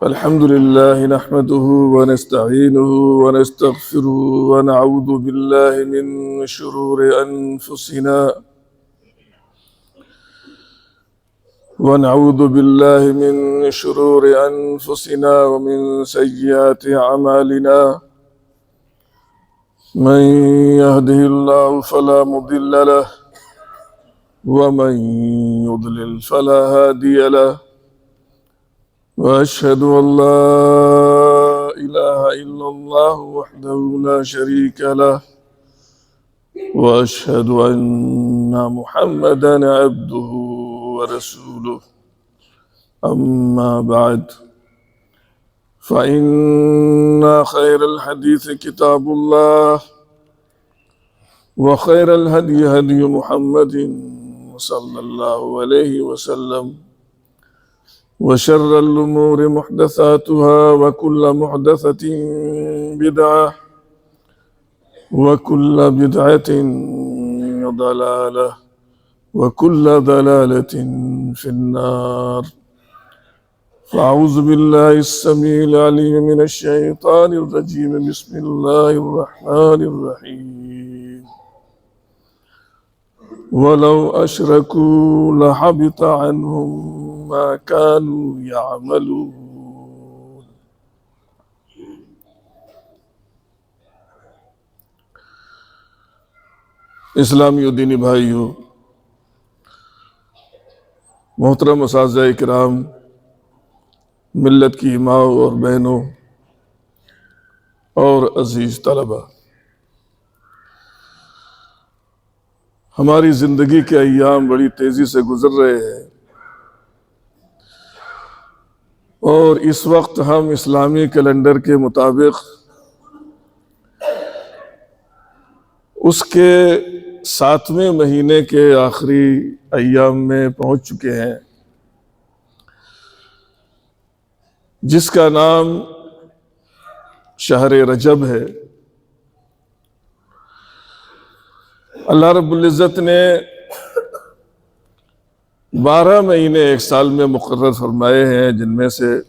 الحمد لله نحمده ونستعينه ونستغفره ونعوذ بالله من شرور أنفسنا ومن سيئات أعمالنا. من يهده الله فلا مضل له ومن يضلل فلا هادي له، وأشهد أن لا إله إلا الله وحده لا شريك له، وأشهد أن محمدا عبده ورسوله. أما بعد، فإن خير الحديث كتاب الله، وخير الهدي هدي محمد صلى الله عليه وسلم، وشر الأمور محدثاتها، وكل محدثة بدعة، وكل بدعة ضلالة، وكل ضلالة في النار. فأعوذ بالله السميع العليم من الشيطان الرجيم. بسم الله الرحمن الرحيم. ولو أشركوا لحبط عنهم ما كانوا يعملون. اسلامی و دینی بھائیو، محترم اساتذہ کرام، ملت کی ماؤں اور بہنوں اور عزیز طلبہ، ہماری زندگی کے ایام بڑی تیزی سے گزر رہے ہیں، اور اس وقت ہم اسلامی کیلنڈر کے مطابق اس کے 7ویں مہینے کے آخری ایام میں پہنچ چکے ہیں، جس کا نام شہر رجب ہے۔ اللہ رب العزت نے 12 مہینے ایک سال میں مقرر فرمائے ہیں، جن میں سے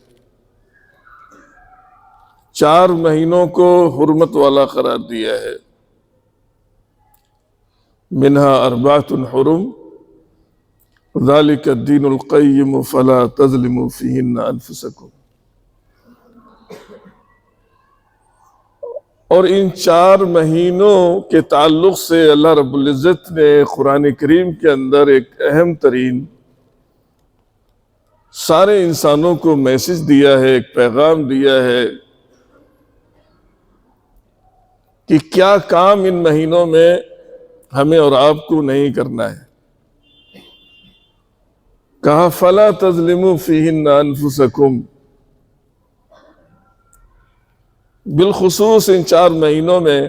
4 مہینوں کو حرمت والا قرار دیا ہے۔ منہا 4 حرم ذالک الدین القیم فلا تظلموا فیہن انفسکم۔ اور ان 4 مہینوں کے تعلق سے اللہ رب العزت نے قرآن کریم کے اندر ایک اہم ترین سارے انسانوں کو میسج دیا ہے، ایک پیغام دیا ہے کہ کیا کام ان مہینوں میں ہمیں اور آپ کو نہیں کرنا ہے۔ کہا فَلَا تَظْلِمُوا فِيهِنَّ أَنفُسَكُمْ۔ بالخصوص ان 4 مہینوں میں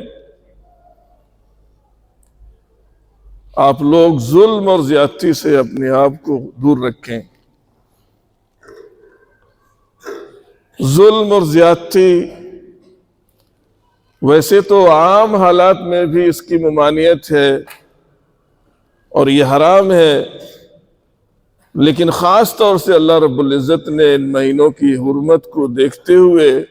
آپ لوگ ظلم اور زیادتی سے اپنے آپ کو دور رکھیں۔ ظلم اور زیادتی ویسے تو عام حالات میں بھی اس کی ممانعت ہے اور یہ حرام ہے، لیکن خاص طور سے اللہ رب العزت نے ان مہینوں کی حرمت کو دیکھتے ہوئے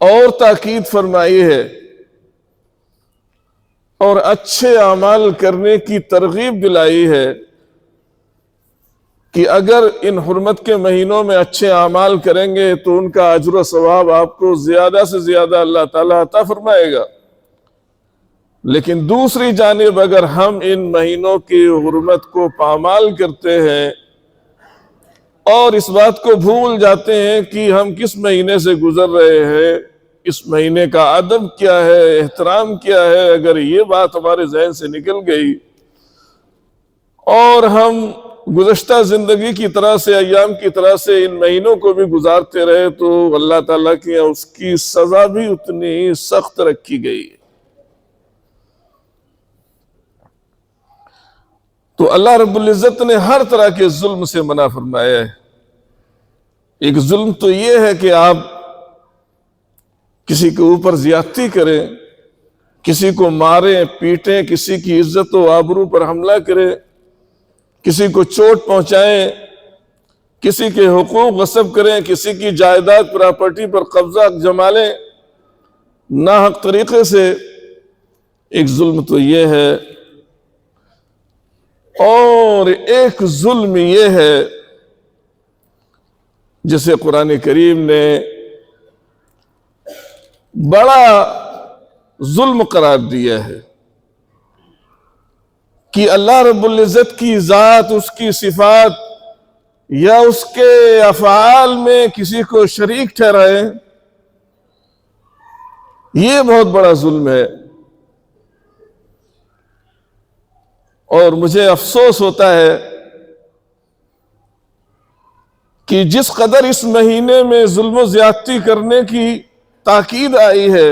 اور تاکید فرمائی ہے اور اچھے اعمال کرنے کی ترغیب دلائی ہے کہ اگر ان حرمت کے مہینوں میں اچھے اعمال کریں گے تو ان کا اجر و ثواب آپ کو زیادہ سے زیادہ اللہ تعالیٰ عطا فرمائے گا۔ لیکن دوسری جانب اگر ہم ان مہینوں کی حرمت کو پامال کرتے ہیں اور اس بات کو بھول جاتے ہیں کہ ہم کس مہینے سے گزر رہے ہیں، اس مہینے کا ادب کیا ہے، احترام کیا ہے، اگر یہ بات ہمارے ذہن سے نکل گئی اور ہم گزشتہ زندگی کی طرح سے، ایام کی طرح سے ان مہینوں کو بھی گزارتے رہے تو اللہ تعالیٰ کی اس کی سزا بھی اتنی سخت رکھی گئی ہے۔ تو اللہ رب العزت نے ہر طرح کے ظلم سے منع فرمایا ہے۔ ایک ظلم تو یہ ہے کہ آپ کسی کے اوپر زیادتی کریں، کسی کو ماریں پیٹیں، کسی کی عزت و آبرو پر حملہ کریں، کسی کو چوٹ پہنچائیں، کسی کے حقوق غصب کریں، کسی کی جائیداد پراپرٹی پر قبضہ جما لیں ناحق طریقے سے، ایک ظلم تو یہ ہے، اور ایک ظلم یہ ہے جسے قرآن کریم نے بڑا ظلم قرار دیا ہے کہ اللہ رب العزت کی ذات، اس کی صفات یا اس کے افعال میں کسی کو شریک ٹھہرائے، یہ بہت بڑا ظلم ہے۔ اور مجھے افسوس ہوتا ہے کہ جس قدر اس مہینے میں ظلم و زیادتی کرنے کی تاکید آئی ہے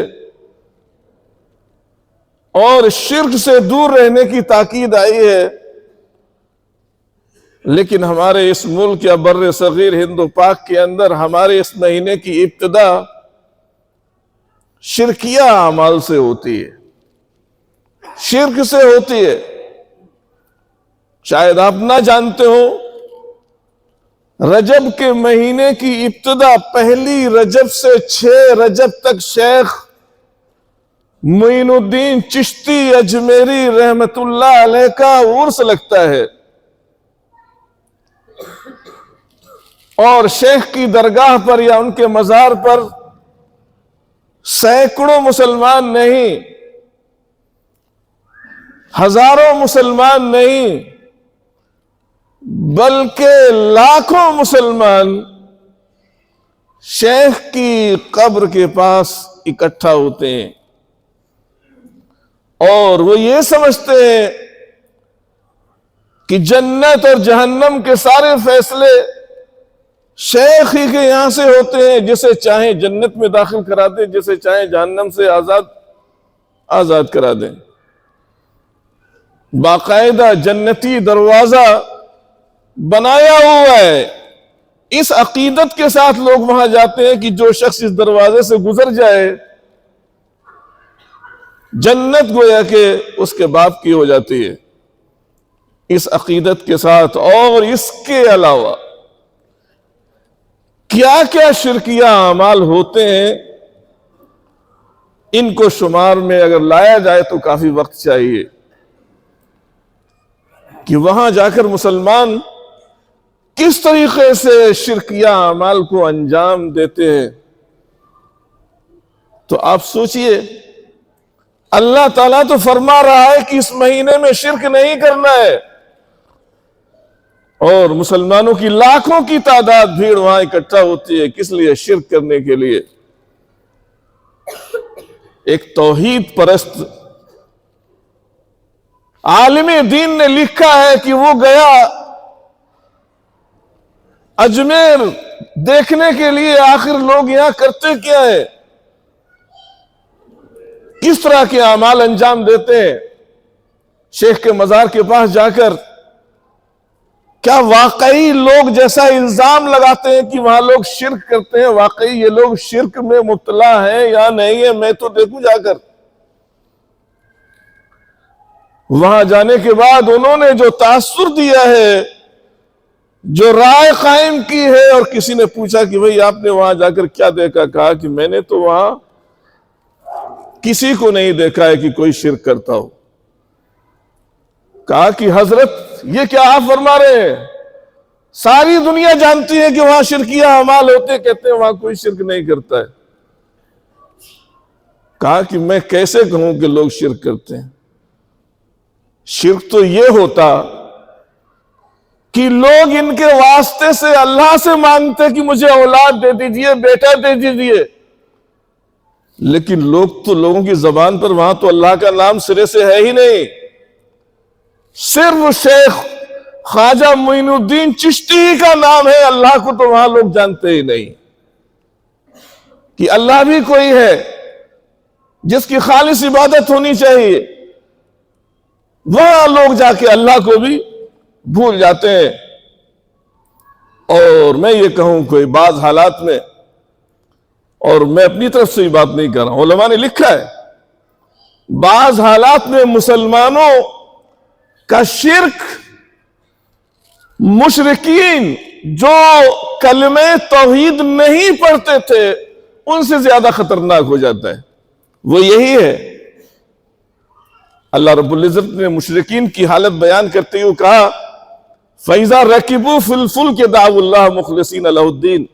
اور شرک سے دور رہنے کی تاکید آئی ہے، لیکن ہمارے اس ملک یا بر صغیر ہند و پاک کے اندر ہمارے اس مہینے کی ابتدا شرکیہ اعمال سے ہوتی ہے، شرک سے ہوتی ہے۔ شاید آپ نہ جانتے ہو، رجب کے مہینے کی ابتدا پہلی رجب سے 6 رجب تک شیخ معین الدین چشتی اجمیری رحمت اللہ علیہ کا عرس لگتا ہے، اور شیخ کی درگاہ پر یا ان کے مزار پر سینکڑوں مسلمان نہیں، ہزاروں مسلمان نہیں، بلکہ لاکھوں مسلمان شیخ کی قبر کے پاس اکٹھا ہوتے ہیں، اور وہ یہ سمجھتے ہیں کہ جنت اور جہنم کے سارے فیصلے شیخ ہی کے یہاں سے ہوتے ہیں، جسے چاہیں جنت میں داخل کرا دیں، جسے چاہیں جہنم سے آزاد کرا دیں۔ باقاعدہ جنتی دروازہ بنایا ہوا ہے، اس عقیدت کے ساتھ لوگ وہاں جاتے ہیں کہ جو شخص اس دروازے سے گزر جائے جنت گویا کہ اس کے باپ کی ہو جاتی ہے، اس عقیدت کے ساتھ۔ اور اس کے علاوہ کیا کیا شرکیہ اعمال ہوتے ہیں، ان کو شمار میں اگر لایا جائے تو کافی وقت چاہیے کہ وہاں جا کر مسلمان کس طریقے سے شرکیہ اعمال کو انجام دیتے ہیں۔ تو آپ سوچئے، اللہ تعالیٰ تو فرما رہا ہے کہ اس مہینے میں شرک نہیں کرنا ہے، اور مسلمانوں کی لاکھوں کی تعداد بھیڑ وہاں اکٹھا ہوتی ہے، کس لیے؟ شرک کرنے کے لیے۔ ایک توحید پرست عالم دین نے لکھا ہے کہ وہ گیا اجمیر دیکھنے کے لیے آخر لوگ یہاں کرتے کیا ہے، کس طرح کے اعمال انجام دیتے ہیں۔ شیخ کے مزار کے پاس جا کر کیا واقعی لوگ جیسا الزام لگاتے ہیں کہ وہاں لوگ شرک کرتے ہیں، واقعی یہ لوگ شرک میں مبتلا ہیں یا نہیں ہے؟ میں تو دیکھوں جا کر۔ وہاں جانے کے بعد انہوں نے جو تاثر دیا ہے، جو رائے قائم کی ہے، اور کسی نے پوچھا کہ بھئی آپ نے وہاں جا کر کیا دیکھا؟ کہا کہ میں نے تو وہاں کسی کو نہیں دیکھا ہے کہ کوئی شرک کرتا ہو۔ کہا کہ حضرت یہ کیا آپ فرما رہے ہیں؟ ساری دنیا جانتی ہے کہ وہاں شرکیہ اعمال ہوتے، کہتے ہیں وہاں کوئی شرک نہیں کرتا ہے۔ کہا کہ میں کیسے کہوں کہ لوگ شرک کرتے ہیں؟ شرک تو یہ ہوتا کہ لوگ ان کے واسطے سے اللہ سے مانگتے کہ مجھے اولاد دے دیجئے، بیٹا دے دیجئے، لیکن لوگ تو لوگوں کی زبان پر وہاں تو اللہ کا نام سرے سے ہے ہی نہیں، صرف شیخ خواجہ معین الدین چشتی ہی کا نام ہے، اللہ کو تو وہاں لوگ جانتے ہی نہیں کہ اللہ بھی کوئی ہے جس کی خالص عبادت ہونی چاہیے۔ وہاں لوگ جا کے اللہ کو بھی بھول جاتے ہیں۔ اور میں یہ کہوں کوئی بعض حالات میں، اور میں اپنی طرف سے یہ بات نہیں کر رہا ہوں، علماء نے لکھا ہے، بعض حالات میں مسلمانوں کا شرک مشرکین جو کلمہ توحید نہیں پڑھتے تھے ان سے زیادہ خطرناک ہو جاتا ہے، وہ یہی ہے۔ اللہ رب العزت نے مشرکین کی حالت بیان کرتے ہوئے کہا فَإِذَا رَكِبُوا فِي الْفُلْكِ دَعَوُا اللَّهَ مُخْلِصِينَ لَهُ الدِّينَ۔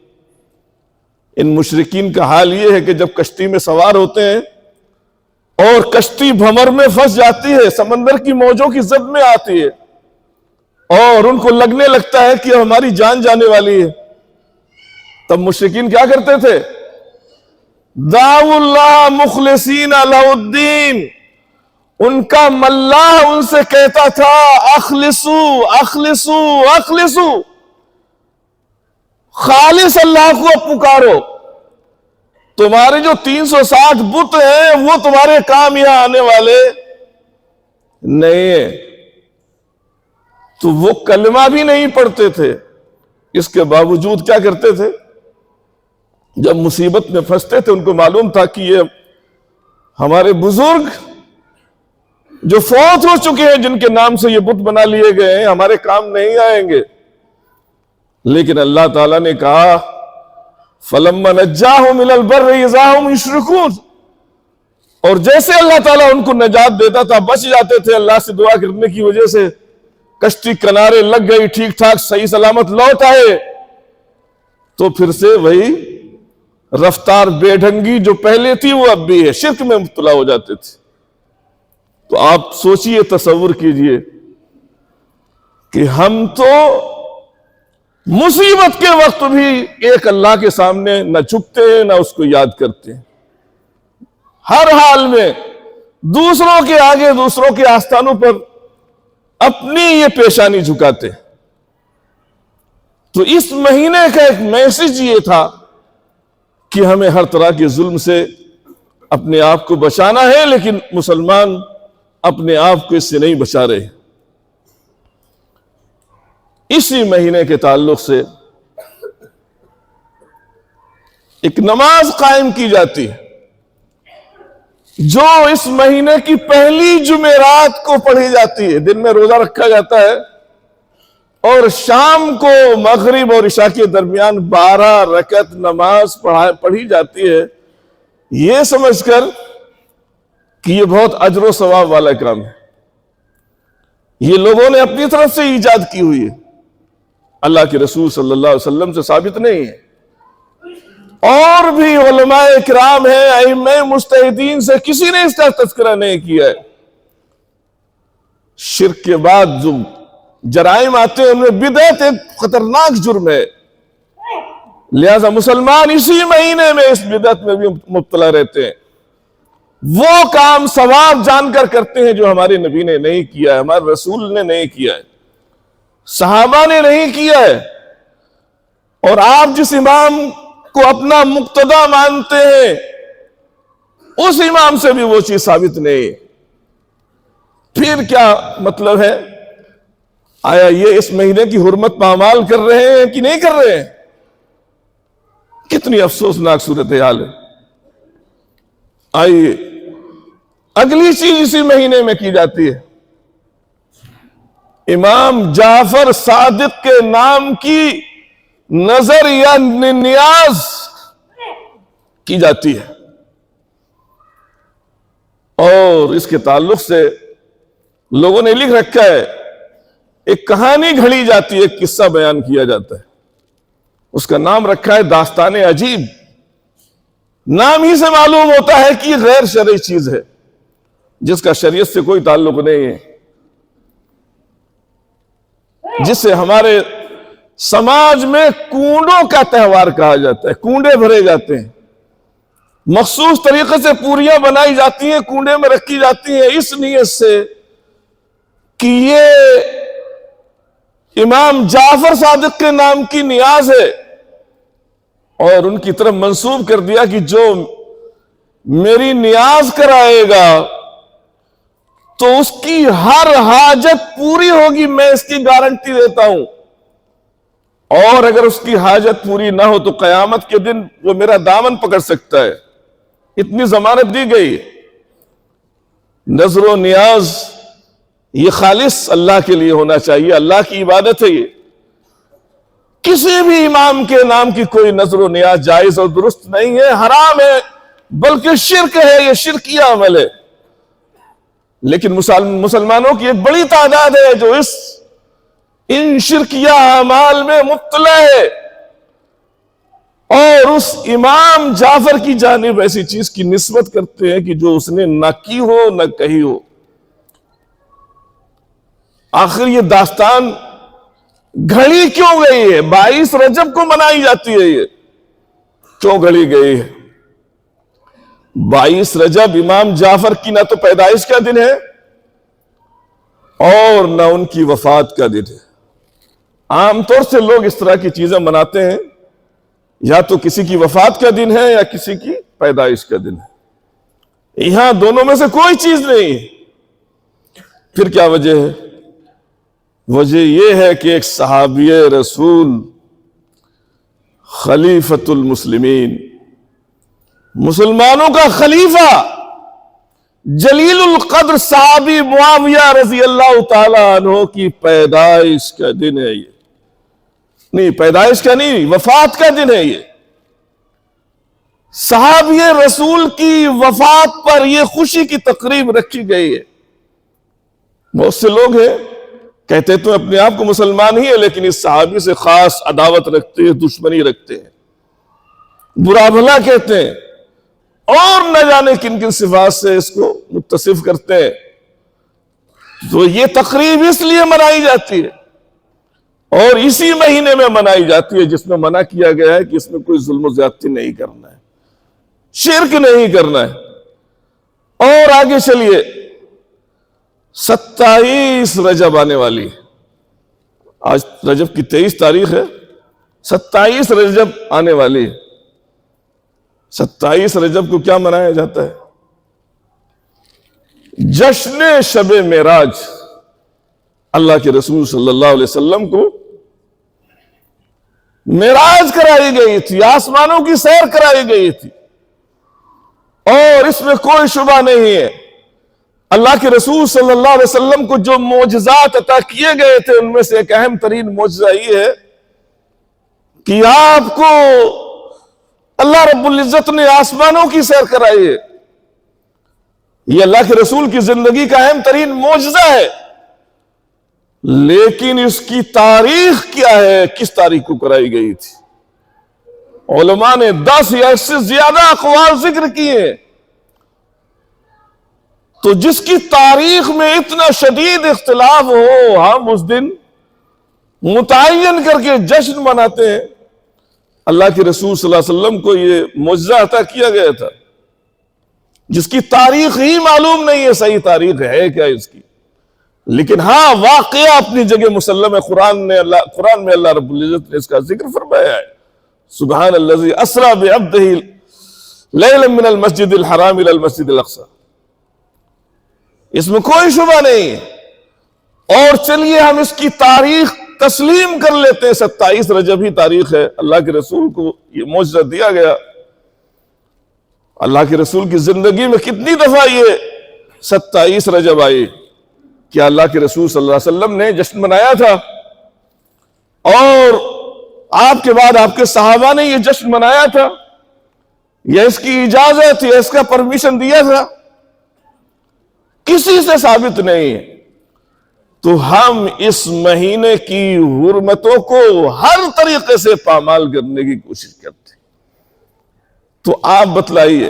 ان مشرکین کا حال یہ ہے کہ جب کشتی میں سوار ہوتے ہیں اور کشتی بھمر میں پھنس جاتی ہے، سمندر کی موجوں کی زد میں آتی ہے اور ان کو لگنے لگتا ہے کہ ہماری جان جانے والی ہے، تب مشرکین کیا کرتے تھے؟ دعوا اللہ مخلصین لہ الدین، ان کا ملاح ان سے کہتا تھا اخلصو اخلصو اخلصو، خالص اللہ کو پکارو، تمہارے جو 360 بت ہیں وہ تمہارے کام یہاں آنے والے نہیں ہیں۔ تو وہ کلمہ بھی نہیں پڑھتے تھے، اس کے باوجود کیا کرتے تھے؟ جب مصیبت میں پھنستے تھے ان کو معلوم تھا کہ یہ ہمارے بزرگ جو فوت ہو چکے ہیں، جن کے نام سے یہ بت بنا لیے گئے ہیں، ہمارے کام نہیں آئیں گے، لیکن اللہ تعالیٰ نے کہا فَلَمَّا نَجَّاهُمْ إِلَى الْبَرِّ إِذَا هُمْ يُشْرِكُونَ، اور جیسے اللہ تعالیٰ ان کو نجات دیتا تھا بچ جاتے تھے، اللہ سے دعا کرنے کی وجہ سے کشتی کنارے لگ گئی، ٹھیک ٹھاک صحیح سلامت لوٹ آئے، تو پھر سے وہی رفتار بے ڈھنگی جو پہلے تھی وہ اب بھی ہے، شرک میں مبتلا ہو جاتے تھے۔ تو آپ سوچئے، تصور کیجئے کہ ہم تو مصیبت کے وقت بھی ایک اللہ کے سامنے نہ جھکتے ہیں نہ اس کو یاد کرتے ہیں، ہر حال میں دوسروں کے آگے، دوسروں کے آستانوں پر اپنی یہ پیشانی جھکاتے ہیں۔ تو اس مہینے کا ایک میسج یہ تھا کہ ہمیں ہر طرح کے ظلم سے اپنے آپ کو بچانا ہے، لیکن مسلمان اپنے آپ کو اس سے نہیں بچا رہے۔ اسی مہینے کے تعلق سے ایک نماز قائم کی جاتی ہے جو اس مہینے کی پہلی جمعرات کو پڑھی جاتی ہے، دن میں روزہ رکھا جاتا ہے اور شام کو مغرب اور عشاء کے درمیان 12 رکعت نماز پڑھی جاتی ہے، یہ سمجھ کر کہ یہ بہت اجر و ثواب والا کام ہے۔ یہ لوگوں نے اپنی طرف سے ایجاد کی ہوئی ہے، اللہ کے رسول صلی اللہ علیہ وسلم سے ثابت نہیں ہے۔ اور بھی علماء کرام ہیں، ائمہ مجتہدین سے کسی نے اس کا تذکرہ نہیں کیا ہے۔ شرک کے بعد جو جرائم آتے ہیں ان میں بدعت ایک خطرناک جرم ہے، لہذا مسلمان اسی مہینے میں اس بدعت میں بھی مبتلا رہتے ہیں، وہ کام ثواب جان کر کرتے ہیں جو ہمارے نبی نے نہیں کیا ہے، ہمارے رسول نے نہیں کیا ہے، صحابہ نے نہیں کیا ہے، اور آپ جس امام کو اپنا مقتدی مانتے ہیں اس امام سے بھی وہ چیز ثابت نہیں ہے۔ پھر کیا مطلب ہے؟ آیا یہ اس مہینے کی حرمت پامال کر رہے ہیں کہ نہیں کر رہے ہیں؟ کتنی افسوسناک صورتحال ہے۔ آئیے اگلی چیز اسی مہینے میں کی جاتی ہے، امام جعفر صادق کے نام کی نظر یا نیاز کی جاتی ہے، اور اس کے تعلق سے لوگوں نے لکھ رکھا ہے، ایک کہانی گھڑی جاتی ہے، ایک قصہ بیان کیا جاتا ہے، اس کا نام رکھا ہے داستان عجیب۔ نام ہی سے معلوم ہوتا ہے کہ یہ غیر شرعی چیز ہے، جس کا شریعت سے کوئی تعلق نہیں ہے، جس سے ہمارے سماج میں کنڈوں کا تہوار کہا جاتا ہے۔ کنڈے بھرے جاتے ہیں، مخصوص طریقے سے پوریاں بنائی جاتی ہیں، کنڈے میں رکھی جاتی ہیں، اس نیت سے کہ یہ امام جعفر صادق کے نام کی نیاز ہے، اور ان کی طرف منسوب کر دیا کہ جو میری نیاز کرائے گا تو اس کی ہر حاجت پوری ہوگی، میں اس کی گارنٹی دیتا ہوں، اور اگر اس کی حاجت پوری نہ ہو تو قیامت کے دن وہ میرا دامن پکڑ سکتا ہے، اتنی ضمانت دی گئی۔ نظر و نیاز یہ خالص اللہ کے لیے ہونا چاہیے، اللہ کی عبادت ہے یہ۔ کسی بھی امام کے نام کی کوئی نظر و نیاز جائز اور درست نہیں ہے، حرام ہے، بلکہ شرک ہے، یہ شرکیہ عمل ہے۔ لیکن مسلمانوں کی ایک بڑی تعداد ہے جو ان شرکیہ اعمال میں مبتلا ہے، اور اس امام جعفر کی جانب ایسی چیز کی نسبت کرتے ہیں کہ جو اس نے نہ کی ہو نہ کہی ہو۔ آخر یہ داستان گھڑی کیوں گئی ہے؟ 22 رجب کو منائی جاتی ہے، یہ کیوں گھڑی گئی ہے؟ 22 رجب امام جعفر کی نہ تو پیدائش کا دن ہے اور نہ ان کی وفات کا دن ہے۔ عام طور سے لوگ اس طرح کی چیزیں مناتے ہیں، یا تو کسی کی وفات کا دن ہے یا کسی کی پیدائش کا دن ہے، یہاں دونوں میں سے کوئی چیز نہیں ہے۔ پھر کیا وجہ ہے؟ وجہ یہ ہے کہ ایک صحابی رسول خلیفۃ المسلمین، مسلمانوں کا خلیفہ، جلیل القدر صحابی معاویہ رضی اللہ تعالی عنہ کی پیدائش کا دن ہے یہ۔ نہیں، پیدائش کا نہیں، وفات کا دن ہے یہ۔ صحابی رسول کی وفات پر یہ خوشی کی تقریب رکھی گئی ہے۔ بہت سے لوگ ہیں کہتے تو اپنے آپ کو مسلمان ہی ہے، لیکن اس صحابی سے خاص عداوت رکھتے ہیں، دشمنی رکھتے ہیں، برا بھلا کہتے ہیں، اور نہ جانے کن کن صفات سے اس کو متصف کرتے ہیں۔ تو یہ تقریب اس لیے منائی جاتی ہے، اور اسی مہینے میں منائی جاتی ہے جس میں منع کیا گیا ہے کہ اس میں کوئی ظلم و زیادتی نہیں کرنا ہے، شرک نہیں کرنا ہے۔ اور آگے چلیے، 27 رجب آنے والی ہے، آج رجب کی 23 تاریخ ہے، 27 رجب آنے والی ہے۔ 27 رجب کو کیا منایا جاتا ہے؟ جشن شب معراج۔ اللہ کے رسول صلی اللہ علیہ وسلم کو معراج کرائی گئی تھی، آسمانوں کی سیر کرائی گئی تھی، اور اس میں کوئی شبہ نہیں ہے اللہ کے رسول صلی اللہ علیہ وسلم کو جو معجزات عطا کیے گئے تھے ان میں سے ایک اہم ترین معجزہ یہ ہے کہ آپ کو اللہ رب العزت نے آسمانوں کی سیر کرائی ہے۔ یہ اللہ کے رسول کی زندگی کا اہم ترین معجزہ ہے، لیکن اس کی تاریخ کیا ہے؟ کس تاریخ کو کرائی گئی تھی؟ علماء نے 10 یا اس سے زیادہ اقوال ذکر کیے ہیں۔ تو جس کی تاریخ میں اتنا شدید اختلاف ہو، ہم اس دن متعین کر کے جشن مناتے ہیں۔ اللہ کے رسول صلی اللہ علیہ وسلم کو یہ معجزہ عطا کیا گیا تھا جس کی تاریخ ہی معلوم نہیں ہے، صحیح تاریخ ہے کیا اس کی، لیکن ہاں واقعہ اپنی جگہ مسلم ہے۔ قرآن میں اللہ رب العزت نے اس کا ذکر فرمایا ہے، سبحان الذی اسری بعبدہ لیلا من المسجد الحرام الى المسجد الاقصی۔ اس میں کوئی شبہ نہیں ہے۔ اور چلیے ہم اس کی تاریخ تسلیم کر لیتے ہیں، 27 رجب ہی تاریخ ہے، اللہ کے رسول کو یہ معجزہ دیا گیا۔ اللہ کے رسول کی زندگی میں کتنی دفعہ یہ 27 رجب آئی کہ اللہ کے رسول صلی اللہ علیہ وسلم نے جشن منایا تھا، اور آپ کے بعد آپ کے صحابہ نے یہ جشن منایا تھا، یا اس کی اجازت یا اس کا پرمیشن دیا تھا؟ کسی سے ثابت نہیں ہے۔ تو ہم اس مہینے کی حرمتوں کو ہر طریقے سے پامال کرنے کی کوشش کرتے ہیں۔ تو آپ بتلائیے،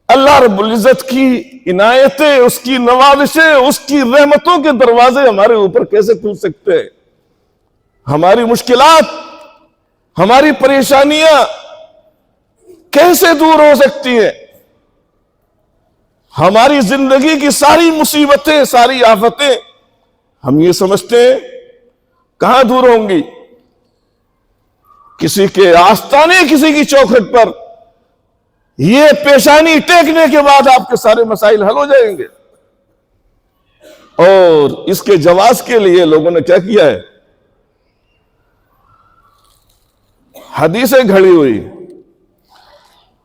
اللہ رب العزت کی عنایتیں، اس کی نوازشیں، اس کی رحمتوں کے دروازے ہمارے اوپر کیسے کھل سکتے ہیں؟ ہماری مشکلات، ہماری پریشانیاں کیسے دور ہو سکتی ہیں؟ ہماری زندگی کی ساری مصیبتیں، ساری آفتیں ہم یہ سمجھتے ہیں کہاں دور ہوں گی؟ کسی کے آستانے، کسی کی چوکھٹ پر یہ پیشانی ٹیکنے کے بعد آپ کے سارے مسائل حل ہو جائیں گے۔ اور اس کے جواز کے لیے لوگوں نے کیا کیا ہے؟ حدیثیں گھڑی ہوئی،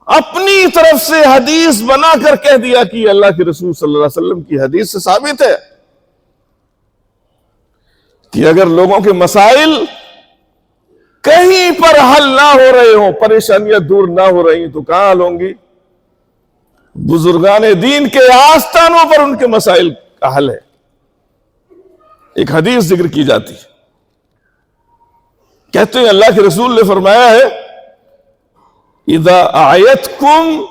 اپنی طرف سے حدیث بنا کر کہہ دیا کہ یہ اللہ کے رسول صلی اللہ علیہ وسلم کی حدیث سے ثابت ہے کہ اگر لوگوں کے مسائل کہیں پر حل نہ ہو رہے ہوں، پریشانیاں دور نہ ہو رہی تو کہاں حل ہوں گی؟ بزرگان دین کے آستانوں پر ان کے مسائل کا حل ہے۔ ایک حدیث ذکر کی جاتی ہے، کہتے ہیں اللہ کے رسول نے فرمایا ہے اذا اعیتکم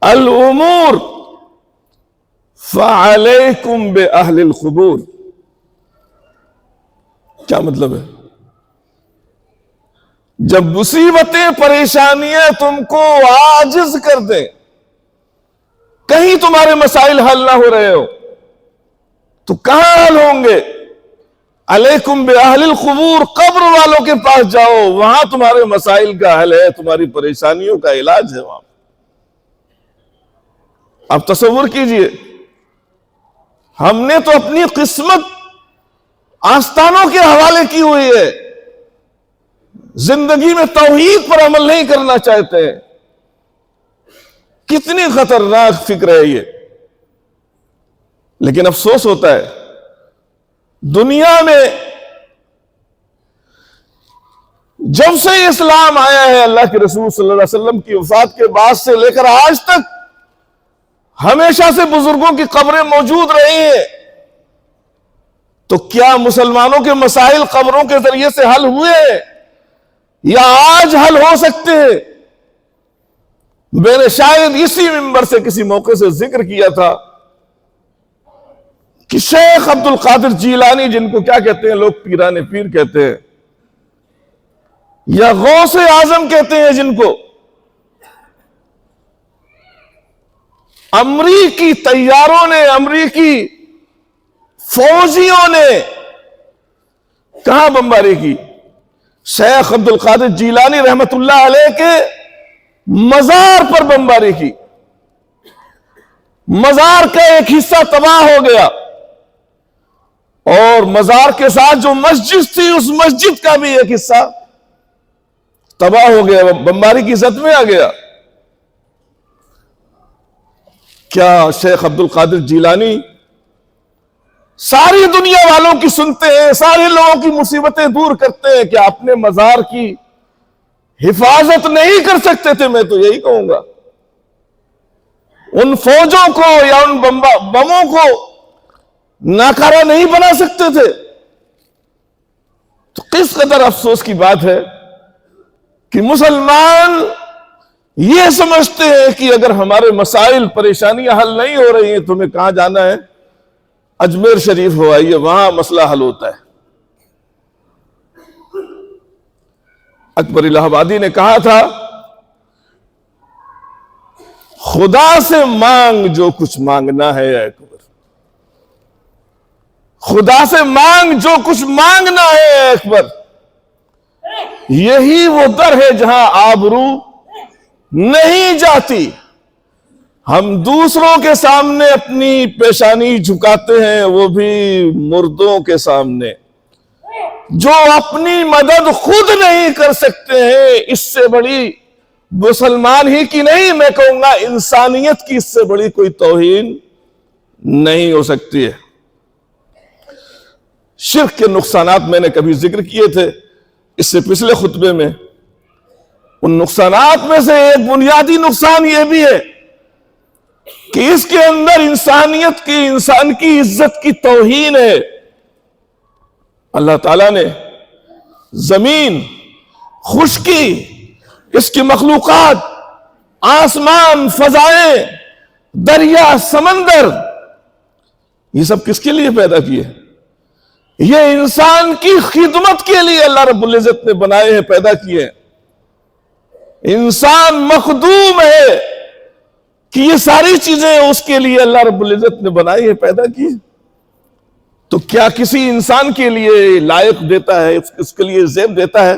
الامور فعلیکم باہل القبور۔ کیا مطلب ہے؟ جب مصیبتیں پریشانیاں تم کو عاجز کر دیں، کہیں تمہارے مسائل حل نہ ہو رہے ہو تو کہاں حل ہوں گے؟ علیکم باہل القبور، قبر والوں کے پاس جاؤ، وہاں تمہارے مسائل کا حل ہے، تمہاری پریشانیوں کا علاج ہے وہاں۔ اب تصور کیجئے، ہم نے تو اپنی قسمت آستانوں کے حوالے کی ہوئی ہے، زندگی میں توحید پر عمل نہیں کرنا چاہتے ہیں۔ کتنی خطرناک فکر ہے یہ۔ لیکن افسوس ہوتا ہے دنیا میں جب سے اسلام آیا ہے، اللہ کے رسول صلی اللہ علیہ وسلم کی وفات کے بعد سے لے کر آج تک ہمیشہ سے بزرگوں کی قبریں موجود رہی ہیں، تو کیا مسلمانوں کے مسائل قبروں کے ذریعے سے حل ہوئے یا آج حل ہو سکتے ہیں؟ میں نے شاید اسی منبر سے کسی موقع سے ذکر کیا تھا کہ شیخ عبد القادر جیلانی، جن کو کیا کہتے ہیں لوگ، پیران پیر کہتے ہیں یا غوث اعظم کہتے ہیں جن کو، امریکی طیاروں نے، امریکی فوجیوں نے کہاں بمباری کی؟ شیخ عبد القادر جیلانی رحمت اللہ علیہ کے مزار پر بمباری کی۔ مزار کا ایک حصہ تباہ ہو گیا، اور مزار کے ساتھ جو مسجد تھی اس مسجد کا بھی ایک حصہ تباہ ہو گیا، بمباری کی زد میں آ گیا۔ کیا شیخ عبد القادر جیلانی ساری دنیا والوں کی سنتے ہیں، سارے لوگوں کی مصیبتیں دور کرتے ہیں، کیا اپنے مزار کی حفاظت نہیں کر سکتے تھے؟ میں تو یہی کہوں گا، ان فوجوں کو یا ان بموں کو ناکارہ نہیں بنا سکتے تھے؟ تو کس قدر افسوس کی بات ہے کہ مسلمان یہ سمجھتے ہیں کہ اگر ہمارے مسائل پریشانیاں حل نہیں ہو رہی ہیں تو ہمیں کہاں جانا ہے؟ اجمیر شریف ہو آئیے، وہاں مسئلہ حل ہوتا ہے۔ اکبر الہ آبادی نے کہا تھا خدا سے مانگ جو کچھ مانگنا ہے اے اکبر، خدا سے مانگ جو کچھ مانگنا ہے اے اکبر، یہی وہ در ہے جہاں آبرو نہیں جاتی۔ ہم دوسروں کے سامنے اپنی پیشانی جھکاتے ہیں، وہ بھی مردوں کے سامنے۔ جو اپنی مدد خود نہیں کر سکتے ہیں، اس سے بڑی مسلمان ہی کی نہیں، میں کہوں گا انسانیت کی اس سے بڑی کوئی توہین نہیں ہو سکتی ہے۔ شرک کے نقصانات میں نے کبھی ذکر کیے تھے اس سے پچھلے خطبے میں۔ ان نقصانات میں سے ایک بنیادی نقصان یہ بھی ہے کہ اس کے اندر انسانیت کی، انسان کی عزت کی توہین ہے۔ اللہ تعالیٰ نے زمین، خشکی، اس کی مخلوقات، آسمان، فضائیں، دریا، سمندر، یہ سب کس کے لیے پیدا کیے؟ یہ انسان کی خدمت کے لیے اللہ رب العزت نے بنائے ہیں، پیدا کیے ہیں۔ انسان مخدوم ہے کہ یہ ساری چیزیں اس کے لیے اللہ رب العزت نے بنائی ہیں، پیدا کی۔ تو کیا کسی انسان کے لیے لائق دیتا ہے، اس کے لیے زیب دیتا ہے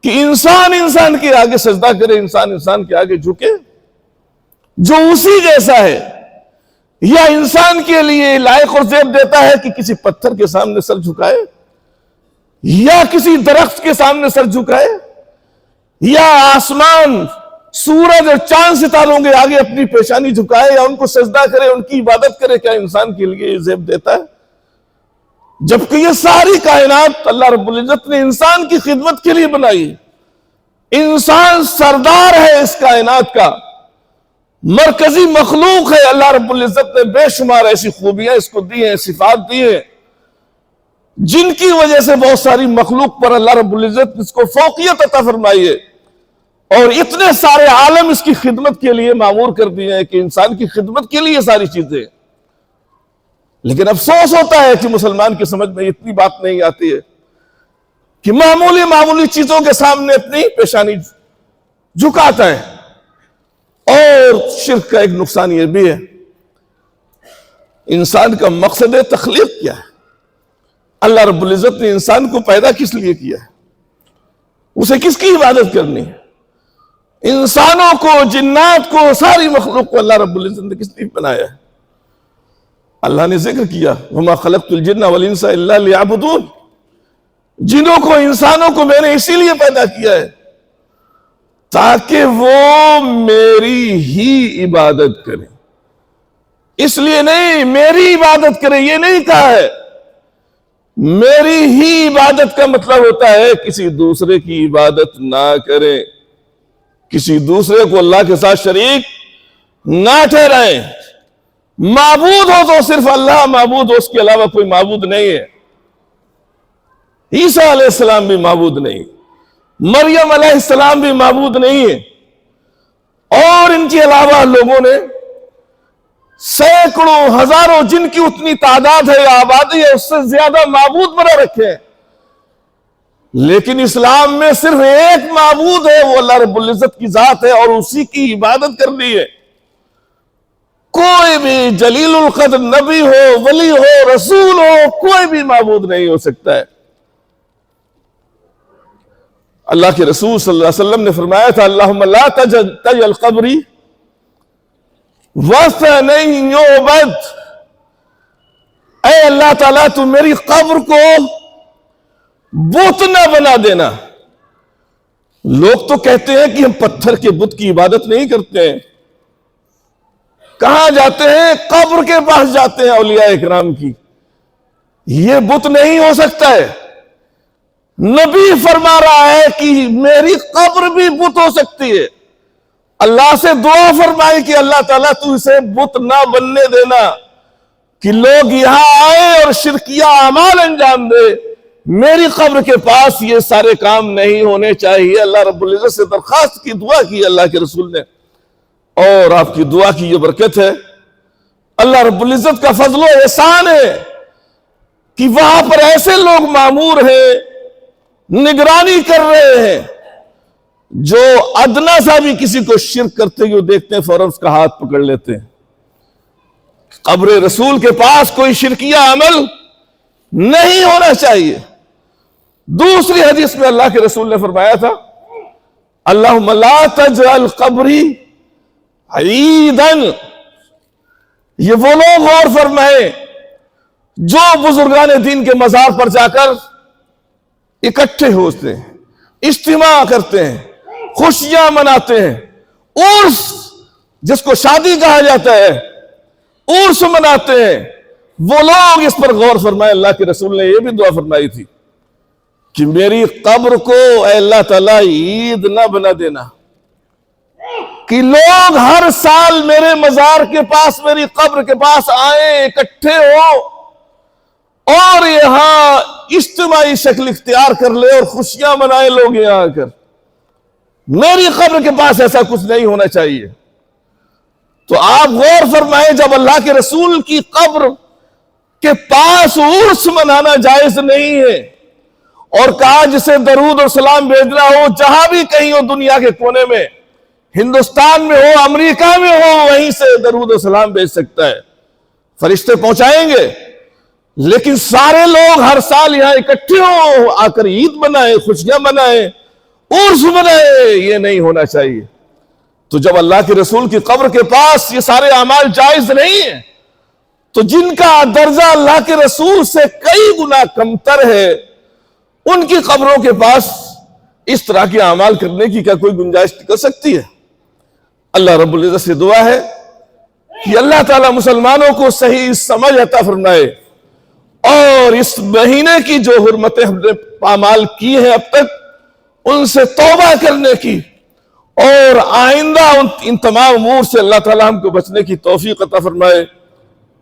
کہ انسان انسان کے آگے سجدہ کرے، انسان انسان کے آگے جھکے جو اسی جیسا ہے؟ یا انسان کے لیے لائق اور زیب دیتا ہے کہ کسی پتھر کے سامنے سر جھکائے، یا کسی درخت کے سامنے سر جھکائے، یا آسمان، سورج اور چاند ستاروں کے آگے اپنی پیشانی جھکائے، یا ان کو سجدہ کرے، ان کی عبادت کرے؟ کیا انسان کے لیے یہ زیب دیتا ہے؟ جبکہ یہ ساری کائنات اللہ رب العزت نے انسان کی خدمت کے لیے بنائی. انسان سردار ہے اس کائنات کا، مرکزی مخلوق ہے. اللہ رب العزت نے بے شمار ایسی خوبیاں اس کو دی ہیں، صفات دی ہیں، جن کی وجہ سے بہت ساری مخلوق پر اللہ رب العزت اس کو فوقیت عطا فرمائی ہے، اور اتنے سارے عالم اس کی خدمت کے لیے معمور کر دیے ہیں کہ انسان کی خدمت کے لیے یہ ساری چیزیں. لیکن افسوس ہوتا ہے کہ مسلمان کی سمجھ میں اتنی بات نہیں آتی ہے کہ معمولی چیزوں کے سامنے اپنی پیشانی جھکاتا ہے. اور شرک کا ایک نقصان یہ بھی ہے، انسان کا مقصد تخلیق کیا ہے؟ اللہ رب العزت نے انسان کو پیدا کس لیے کیا ہے؟ اسے کس کی عبادت کرنی ہے؟ انسانوں کو، جنات کو، ساری مخلوق کو اللہ رب العزت نے کس لیے بنایا ہے؟ اللہ نے ذکر کیا وَمَا خَلَقْتُ الْجِنَّ وَالْإِنسَ إِلَّا لِيَعْبُدُونَ. جنوں کو، انسانوں کو میں نے اسی لیے پیدا کیا ہے تاکہ وہ میری ہی عبادت کریں. اس لیے نہیں میری عبادت کریں، یہ نہیں کہا ہے. میری ہی عبادت کا مطلب ہوتا ہے کسی دوسرے کی عبادت نہ کریں، کسی دوسرے کو اللہ کے ساتھ شریک نہ ٹھہرائیں. معبود ہو تو صرف اللہ معبود ہو، اس کے علاوہ کوئی معبود نہیں ہے. عیسیٰ علیہ السلام بھی معبود نہیں، مریم علیہ السلام بھی معبود نہیں ہے، اور ان کے علاوہ لوگوں نے سینکڑوں، ہزاروں، جن کی اتنی تعداد ہے یا آبادی ہے اس سے زیادہ معبود بنا رکھے ہیں. لیکن اسلام میں صرف ایک معبود ہے، وہ اللہ رب العزت کی ذات ہے، اور اسی کی عبادت کرنی ہے. کوئی بھی جلیل القدر نبی ہو، ولی ہو، رسول ہو، کوئی بھی معبود نہیں ہو سکتا ہے. اللہ کے رسول صلی اللہ علیہ وسلم نے فرمایا تھا اللہم لا تجعل قبری وثنا یعبد. اے اللہ تعالیٰ تو میری قبر کو بت نہ بنا دینا. لوگ تو کہتے ہیں کہ ہم پتھر کے بت کی عبادت نہیں کرتے ہیں. کہاں جاتے ہیں؟ قبر کے پاس جاتے ہیں اولیاء اکرام کی. یہ بت نہیں ہو سکتا ہے. نبی فرما رہا ہے کہ میری قبر بھی بت ہو سکتی ہے. اللہ سے دعا فرمائی کہ اللہ تعالیٰ تو اسے بت نہ بننے دینا کہ لوگ یہاں آئے اور شرکیہ اعمال انجام دے. میری قبر کے پاس یہ سارے کام نہیں ہونے چاہیے. اللہ رب العزت سے درخواست کی، دعا کی اللہ کے رسول نے، اور آپ کی دعا کی یہ برکت ہے. اللہ رب العزت کا فضل و احسان ہے کہ وہاں پر ایسے لوگ معمور ہیں، نگرانی کر رہے ہیں، جو ادنا سا بھی کسی کو شرک کرتے ہوئے دیکھتے ہیں فوراً اس کا ہاتھ پکڑ لیتے ہیں. قبر رسول کے پاس کوئی شرکیہ عمل نہیں ہونا چاہیے. دوسری حدیث میں اللہ کے رسول نے فرمایا تھا اللہم لا تجعل قبری عیدن. یہ وہ لوگ غور فرمائیں جو بزرگان دین کے مزار پر جا کر اکٹھے ہوتے ہیں، اجتماع کرتے ہیں، خوشیاں مناتے ہیں، عرس جس کو شادی کہا جاتا ہے، عرس مناتے ہیں. وہ لوگ اس پر غور فرمائے. اللہ کے رسول نے یہ بھی دعا فرمائی تھی کہ میری قبر کو اے اللہ تعالیٰ عید نہ بنا دینا، کہ لوگ ہر سال میرے مزار کے پاس، میری قبر کے پاس آئیں، اکٹھے ہو اور یہاں اجتماعی شکل اختیار کر لے اور خوشیاں منائے لوگ یہاں آ کر. میری قبر کے پاس ایسا کچھ نہیں ہونا چاہیے. تو آپ غور فرمائیں جب اللہ کے رسول کی قبر کے پاس عرس منانا جائز نہیں ہے، اور کہا جسے درود اور سلام بھیجنا ہو جہاں بھی کہیں ہو دنیا کے کونے میں، ہندوستان میں ہو، امریکہ میں ہو، وہیں سے درود و سلام بھیج سکتا ہے، فرشتے پہنچائیں گے. لیکن سارے لوگ ہر سال یہاں اکٹھے ہو، آ کر عید منائے، خوشیاں منائے، عرس منائے، یہ نہیں ہونا چاہیے. تو جب اللہ کے رسول کی قبر کے پاس یہ سارے اعمال جائز نہیں ہیں، تو جن کا درجہ اللہ کے رسول سے کئی گنا کمتر ہے، ان کی قبروں کے پاس اس طرح کے اعمال کرنے کی کیا کوئی گنجائش کر سکتی ہے؟ اللہ رب العزت سے دعا ہے کہ اللہ تعالیٰ مسلمانوں کو صحیح سمجھ عطا فرمائے اور اس مہینے کی جو حرمتیں ہم نے پامال کی ہیں اب تک، ان سے توبہ کرنے کی، اور آئندہ ان تمام امور سے اللہ تعالیٰ ہم کو بچنے کی توفیق عطا فرمائے۔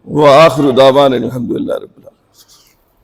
وآخر دعوانا الحمدللہ رب العالمین۔